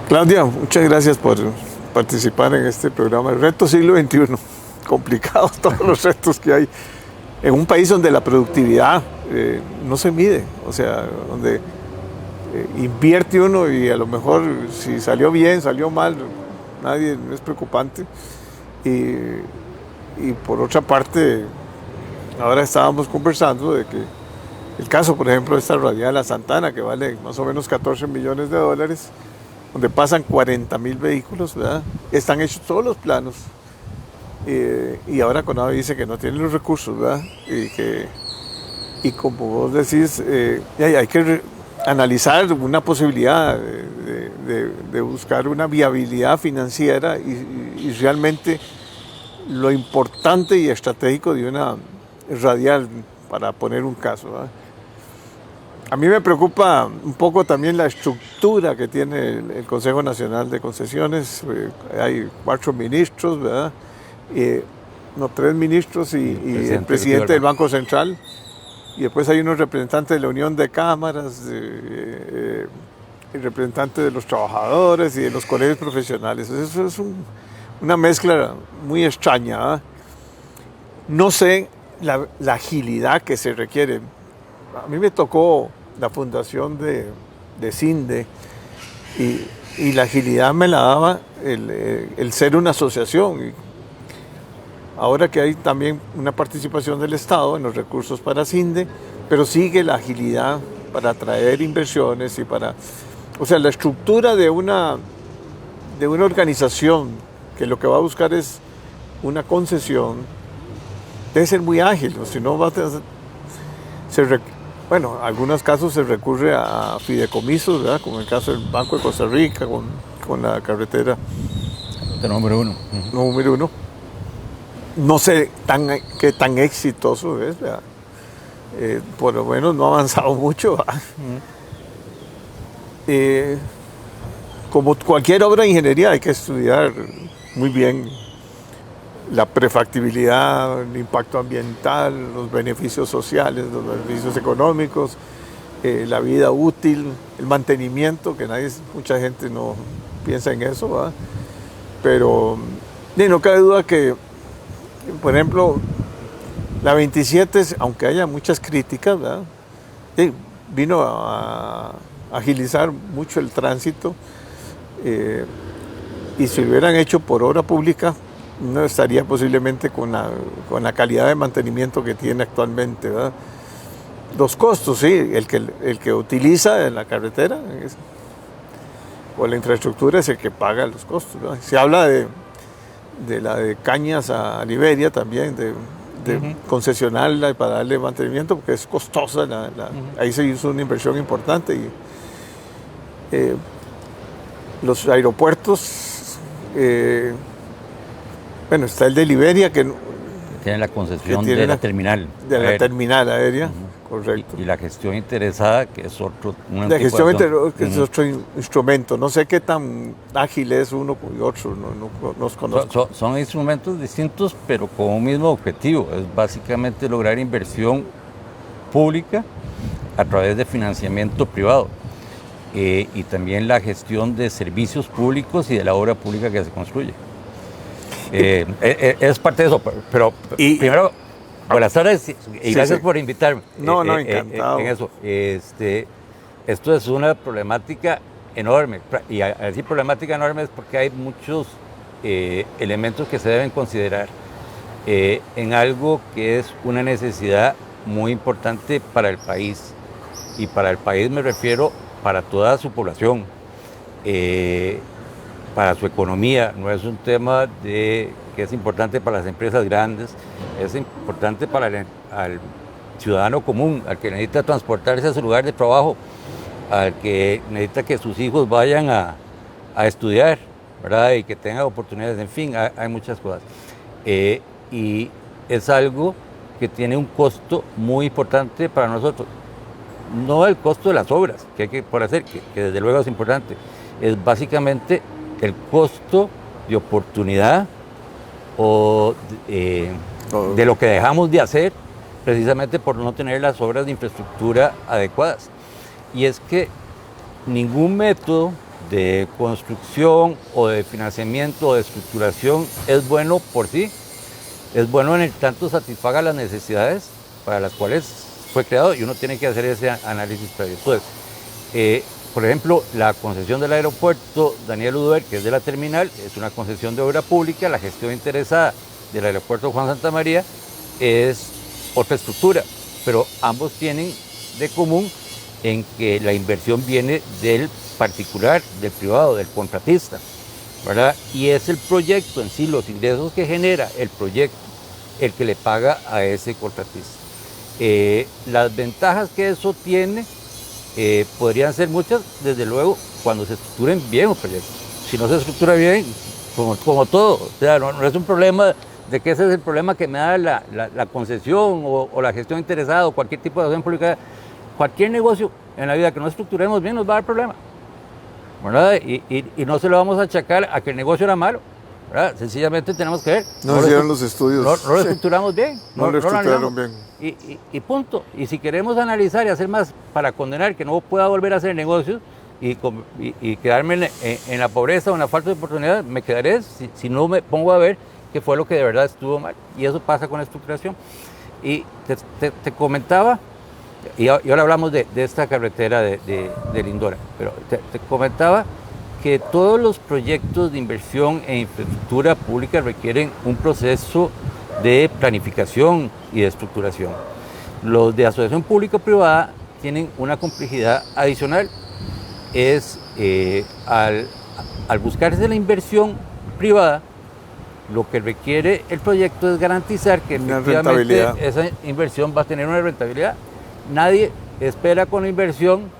Claudia, muchas gracias por participar en este programa. El reto siglo XXI, complicados todos los retos que hay en un país donde la productividad no se mide, o sea, donde invierte uno y a lo mejor si salió bien, salió mal, nadie es preocupante. Y por otra parte, ahora estábamos conversando de que el caso, por ejemplo, de esta radial La Santana, que vale más o menos 14 millones de dólares, donde pasan 40,000 vehículos, ¿verdad? Están hechos todos los planos. Y ahora CONAVE dice que no tiene los recursos, ¿verdad? Y como vos decís, hay que analizar una posibilidad de buscar una viabilidad financiera y realmente lo importante y estratégico de una radial, para poner un caso, ¿verdad? A mí me preocupa un poco también la estructura que tiene el Consejo Nacional de Concesiones. Hay 4 ministros, ¿verdad? 3 ministros y el presidente del Banco Central. Y después hay unos representantes de la Unión de Cámaras, el representante de los trabajadores y de los colegios profesionales. Eso es una mezcla muy extraña, ¿verdad? No sé la agilidad que se requiere. A mí me tocó la fundación de CINDE y la agilidad me la daba el ser una asociación. Y ahora que hay también una participación del Estado en los recursos para CINDE, pero sigue la agilidad para atraer inversiones y para... O sea, la estructura de una organización que lo que va a buscar es una concesión debe ser muy ágil, o si no va a bueno, en algunos casos se recurre a fideicomisos, ¿verdad? Como en el caso del Banco de Costa Rica, con la carretera número 1. Número 1. No sé qué tan exitoso es, ¿verdad? Por lo menos no ha avanzado mucho, ¿verdad? Como cualquier obra de ingeniería hay que estudiar muy bien la prefactibilidad, el impacto ambiental, los beneficios sociales, los beneficios económicos, la vida útil, el mantenimiento, que mucha gente no piensa en eso, ¿verdad? Pero no cabe duda que, por ejemplo, la 27, aunque haya muchas críticas, ¿verdad? Vino a agilizar mucho el tránsito, y si lo hubieran hecho por obra pública, no estaría posiblemente con la calidad de mantenimiento que tiene actualmente, ¿verdad? Los costos, sí, el que utiliza la carretera o la infraestructura es el que paga los costos, ¿verdad? Se habla de la de Cañas a Liberia también, de concesionarla y para darle mantenimiento, porque es costosa, ahí se hizo una inversión importante. Y los aeropuertos, bueno, está el de Liberia, que tiene la concesión de la terminal. De la terminal aérea, correcto. Y la gestión interesada, que es otro... La gestión interesada, que es otro instrumento. No sé qué tan ágil es uno y otro, no los conozco. Son instrumentos distintos, pero con un mismo objetivo. Es básicamente lograr inversión pública a través de financiamiento privado. Y también la gestión de servicios públicos y de la obra pública que se construye. Es parte de eso, pero primero, buenas tardes y gracias por invitarme. Encantado. En eso. Esto es una problemática enorme, y al decir problemática enorme es porque hay muchos elementos que se deben considerar en algo que es una necesidad muy importante para el país, y para el país me refiero para toda su población. Para su economía, no es un tema que es importante para las empresas grandes, es importante para al ciudadano común, al que necesita transportarse a su lugar de trabajo, al que necesita que sus hijos vayan a estudiar, ¿verdad? Y que tengan oportunidades, en fin, hay muchas cosas. Y es algo que tiene un costo muy importante para nosotros. No el costo de las obras que hay que por hacer, que desde luego es importante, es básicamente el costo de oportunidad o de lo que dejamos de hacer precisamente por no tener las obras de infraestructura adecuadas. Y es que ningún método de construcción o de financiamiento o de estructuración es bueno por sí, es bueno en el tanto satisfaga las necesidades para las cuales fue creado y uno tiene que hacer ese análisis previo. Entonces, por ejemplo, la concesión del aeropuerto Daniel Uduber, que es de la terminal, es una concesión de obra pública, la gestión interesada del aeropuerto Juan Santamaría es otra estructura, pero ambos tienen de común en que la inversión viene del particular, del privado, del contratista, ¿verdad? Y es el proyecto en sí, los ingresos que genera el proyecto, el que le paga a ese contratista. Las ventajas que eso tiene podrían ser muchas, desde luego, cuando se estructuren bien los proyectos. Si no se estructura bien, como todo, o sea, no es un problema de que ese es el problema que me da la concesión o la gestión interesada o cualquier tipo de acción pública. Cualquier negocio en la vida que no estructuremos bien nos va a dar problema, ¿verdad? Y no se lo vamos a achacar a que el negocio era malo, ¿verdad? Sencillamente tenemos que ver. No hicieron los estudios. No lo estructuramos bien. No lo estructuraron bien. Y punto. Y si queremos analizar y hacer más para condenar que no pueda volver a hacer negocios y quedarme en la pobreza o en la falta de oportunidad, me quedaré si no me pongo a ver qué fue lo que de verdad estuvo mal. Y eso pasa con la estructuración. Y te comentaba, y ahora hablamos de esta carretera de Lindora, pero te comentaba que todos los proyectos de inversión en infraestructura pública requieren un proceso de planificación y de estructuración. Los de asociación público-privada tienen una complejidad adicional. Es al buscarse la inversión privada, lo que requiere el proyecto es garantizar que efectivamente esa inversión va a tener una rentabilidad. Nadie espera con la inversión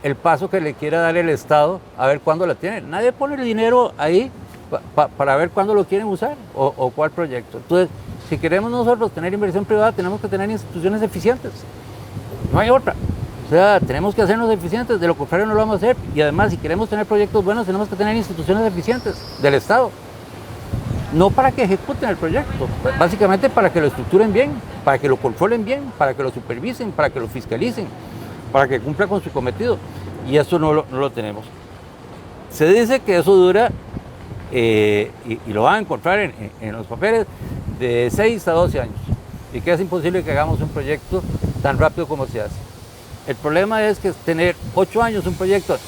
el paso que le quiera dar el Estado a ver cuándo la tiene. Nadie pone el dinero ahí para ver cuándo lo quieren usar o cuál proyecto. Entonces, si queremos nosotros tener inversión privada, tenemos que tener instituciones eficientes. No hay otra. O sea, tenemos que hacernos eficientes, de lo contrario no lo vamos a hacer. Y además, si queremos tener proyectos buenos, tenemos que tener instituciones eficientes del Estado. No para que ejecuten el proyecto, básicamente para que lo estructuren bien, para que lo controlen bien, para que lo supervisen, para que lo fiscalicen, para que cumpla con su cometido. Y eso no lo tenemos. Se dice que eso dura, y lo van a encontrar en los papeles, de 6 a 12 años. Y que es imposible que hagamos un proyecto tan rápido como se hace. El problema es que tener 8 años un proyecto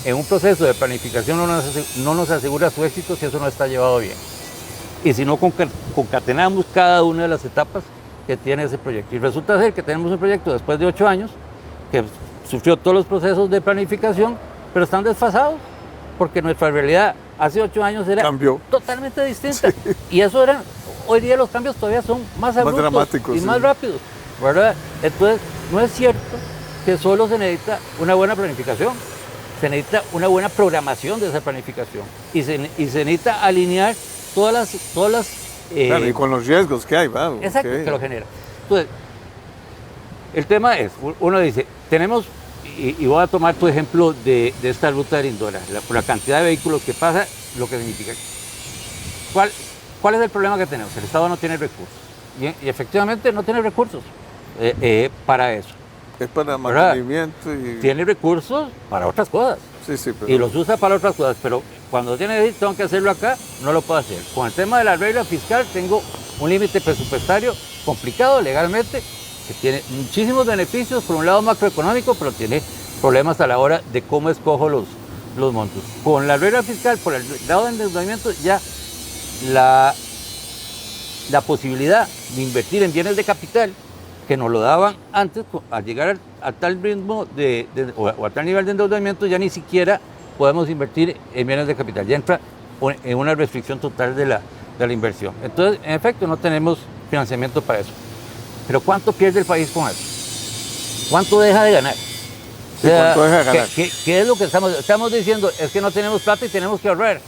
en un proceso de planificación no nos asegura su éxito si eso no está llevado bien. Y si no concatenamos cada una de las etapas que tiene ese proyecto. Y resulta ser que tenemos un proyecto después de 8 años que sufrió todos los procesos de planificación, pero están desfasados, porque nuestra realidad hace 8 años era totalmente distinta. Sí. Y eso hoy día los cambios todavía son más abruptos, más dramáticos, y más rápidos, ¿verdad? Entonces, no es cierto que solo se necesita una buena planificación, se necesita una buena programación de esa planificación y se necesita alinear todas las claro, y con los riesgos que hay, ¿verdad? Exacto, que lo genera. Entonces, el tema es, uno dice, tenemos, y voy a tomar tu ejemplo de esta ruta de Lindora, por la cantidad de vehículos que pasa, lo que significa. ¿Cuál es el problema que tenemos? El Estado no tiene recursos, y efectivamente no tiene recursos para eso. Es para mantenimiento y... Tiene recursos para otras cosas. Sí, pero... Y los usa para otras cosas, pero cuando tengo que hacerlo acá, no lo puedo hacer. Con el tema de la regla fiscal tengo un límite presupuestario complicado legalmente, que tiene muchísimos beneficios por un lado macroeconómico, pero tiene problemas a la hora de cómo escojo los montos. Con la regla fiscal, por el lado de endeudamiento, ya la posibilidad de invertir en bienes de capital que nos lo daban antes, al llegar a tal ritmo o a tal nivel de endeudamiento, ya ni siquiera podemos invertir en bienes de capital. Ya entra en una restricción total de la inversión. Entonces, en efecto, no tenemos financiamiento para eso. Pero ¿cuánto pierde el país con eso? ¿Cuánto deja de ganar? O sea, ¿cuánto deja de ganar? ¿Qué es lo que estamos diciendo? Es que no tenemos plata y tenemos que ahorrar.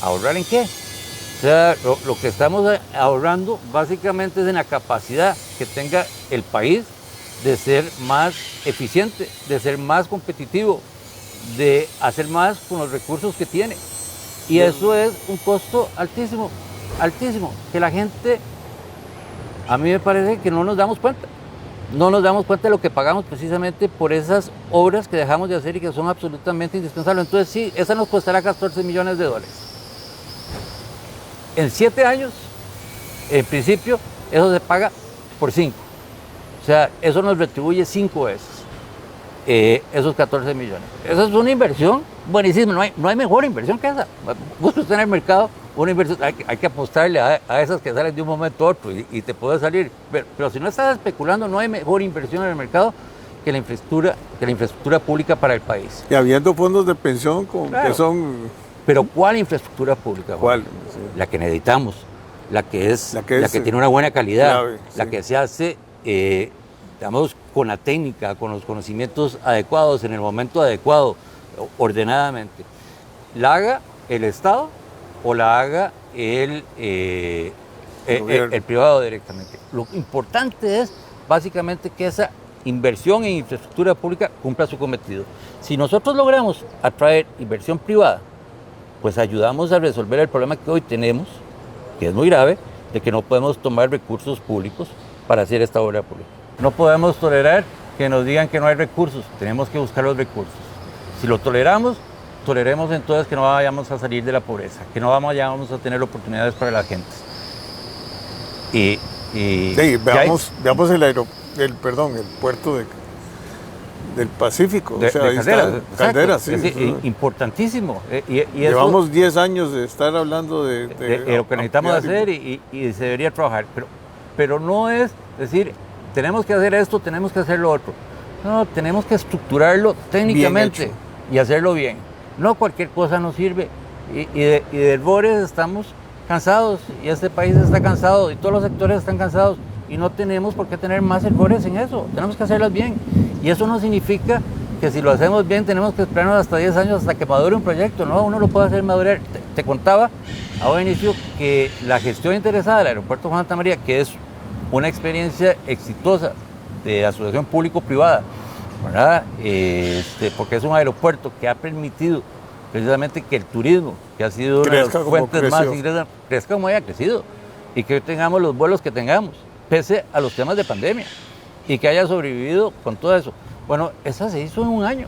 ¿Ahorrar en qué? O sea, lo que estamos ahorrando básicamente es en la capacidad que tenga el país de ser más eficiente, de ser más competitivo, de hacer más con los recursos que tiene. Y eso es un costo altísimo, altísimo, que la gente, a mí me parece que no nos damos cuenta. no nos damos cuenta de lo que pagamos precisamente por esas obras que dejamos de hacer y que son absolutamente indispensables. Entonces sí, esa nos costará 14 millones de dólares. En 7 años, en principio, eso se paga por 5. O sea, eso nos retribuye 5 veces esos 14 millones. Esa es una inversión buenísima, no hay mejor inversión que esa. Busca usted en el mercado una inversión, hay que apostarle a esas que salen de un momento a otro y te puede salir. Pero si no estás especulando, no hay mejor inversión en el mercado que la infraestructura pública para el país. Y habiendo fondos de pensión Claro. que son... Pero ¿cuál infraestructura pública? ¿Cuál? Sí. Sí. La que necesitamos, la que tiene una buena calidad, clave, la sí. que se hace, digamos, con la técnica, con los conocimientos adecuados, en el momento adecuado, ordenadamente. La haga el Estado o la haga el privado directamente. Lo importante es básicamente que esa inversión en infraestructura pública cumpla su cometido. Si nosotros logramos atraer inversión privada, pues ayudamos a resolver el problema que hoy tenemos, que es muy grave, de que no podemos tomar recursos públicos para hacer esta obra pública. No podemos tolerar que nos digan que no hay recursos, tenemos que buscar los recursos. Si lo toleramos, toleremos entonces que no vayamos a salir de la pobreza, que no vayamos a tener oportunidades para la gente. Sí, veamos el puerto del Pacífico, de ahí Calderas, está, Calderas, sí. Importantísimo. Llevamos 10 años de estar hablando de lo que necesitamos hacer y se debería trabajar. Pero no es decir, tenemos que hacer esto, tenemos que hacer lo otro. No, tenemos que estructurarlo técnicamente y hacerlo bien. No cualquier cosa nos sirve. Y de errores estamos cansados y este país está cansado y todos los sectores están cansados y no tenemos por qué tener más errores en eso. Tenemos que hacerlas bien. Y eso no significa que si lo hacemos bien tenemos que esperarnos hasta 10 años hasta que madure un proyecto. No, uno lo puede hacer madurar. Te contaba a buen inicio que la gestión interesada del aeropuerto Juan Santa María, que es una experiencia exitosa de asociación público-privada, ¿verdad? Porque es un aeropuerto que ha permitido precisamente que el turismo, que ha sido una de las fuentes más ingresos, crezca como haya crecido y que hoy tengamos los vuelos que tengamos, pese a los temas de pandemia, y que haya sobrevivido con todo eso. Bueno, esa se hizo en un año,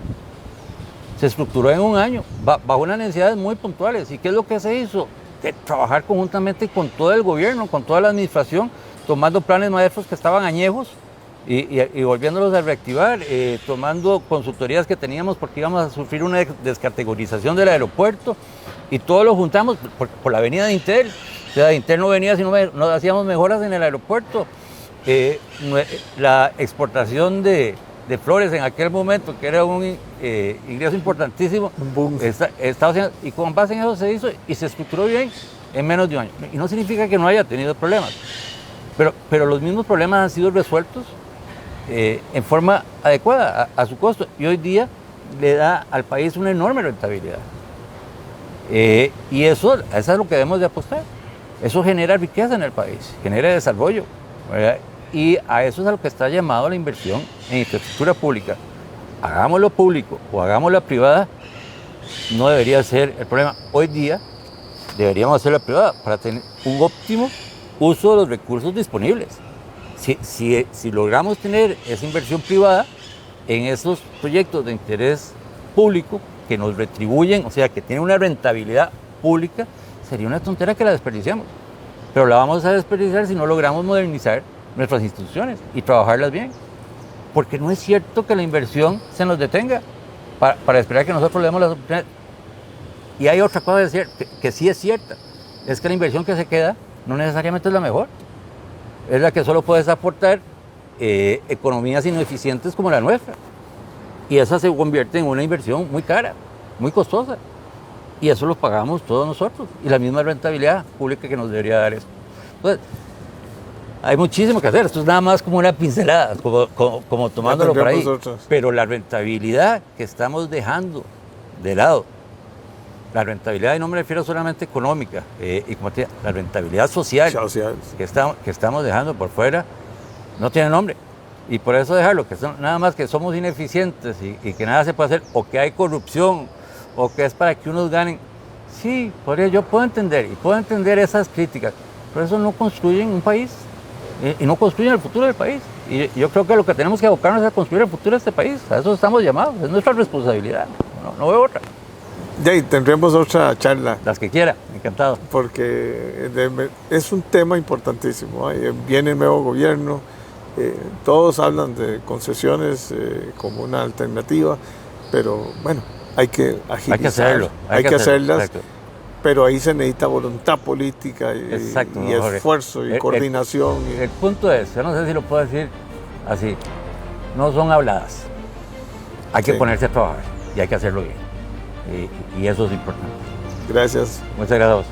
se estructuró en un año, bajo unas necesidades muy puntuales. ¿Y qué es lo que se hizo? Trabajar conjuntamente con todo el gobierno, con toda la administración, tomando planes maestros que estaban añejos y volviéndolos a reactivar, tomando consultorías que teníamos porque íbamos a sufrir una descategorización del aeropuerto y todo lo juntamos por la avenida de Intel. O sea, Intel no venía si no hacíamos mejoras en el aeropuerto. La exportación de flores en aquel momento, que era un ingreso importantísimo, y con base en eso se hizo y se estructuró bien en menos de un año. Y no significa que no haya tenido problemas, pero los mismos problemas han sido resueltos en forma adecuada a su costo y hoy día le da al país una enorme rentabilidad. Y eso es lo que debemos de apostar. Eso genera riqueza en el país, genera desarrollo, ¿verdad? Y a eso es a lo que está llamado la inversión en infraestructura pública. Hagámoslo público o hagámoslo privada, no debería ser el problema. Hoy día deberíamos hacerlo privada para tener un óptimo uso de los recursos disponibles. Si logramos tener esa inversión privada en esos proyectos de interés público que nos retribuyen, o sea, que tienen una rentabilidad pública, sería una tontera que la desperdiciamos. Pero la vamos a desperdiciar si no logramos modernizar nuestras instituciones y trabajarlas bien. Porque no es cierto que la inversión se nos detenga para esperar que nosotros le demos las oportunidades. Y hay otra cosa que sí es cierta, es que la inversión que se queda no necesariamente es la mejor. Es la que solo puedes aportar economías ineficientes como la nuestra. Y esa se convierte en una inversión muy cara, muy costosa. Y eso lo pagamos todos nosotros. Y la misma rentabilidad pública que nos debería dar esto. Entonces, hay muchísimo que hacer. Esto es nada más como una pincelada, como tomándolo por ahí. Pero la rentabilidad que estamos dejando de lado, la rentabilidad, y no me refiero solamente económica, y como te digo, la rentabilidad social que estamos dejando por fuera, no tiene nombre. Y por eso dejarlo, nada más que somos ineficientes y que nada se puede hacer, o que hay corrupción, o que es para que unos ganen. Sí, yo puedo entender esas críticas, pero eso no construyen un país y no construyen el futuro del país. Y yo creo que lo que tenemos que abocarnos es a construir el futuro de este país. A eso estamos llamados, es nuestra responsabilidad. No veo otra. Ya, y tendremos otra charla. Las que quiera, encantado. Porque es un tema importantísimo. Viene el nuevo gobierno, todos hablan de concesiones como una alternativa, pero bueno, hay que agilizar, hay que hacerlo, hay que hacerlas, exacto. Pero ahí se necesita voluntad política y esfuerzo y coordinación. El punto es, yo no sé si lo puedo decir así, no son habladas, hay que ponerse a trabajar y hay que hacerlo bien, y eso es importante. Gracias. Muchas gracias a vos.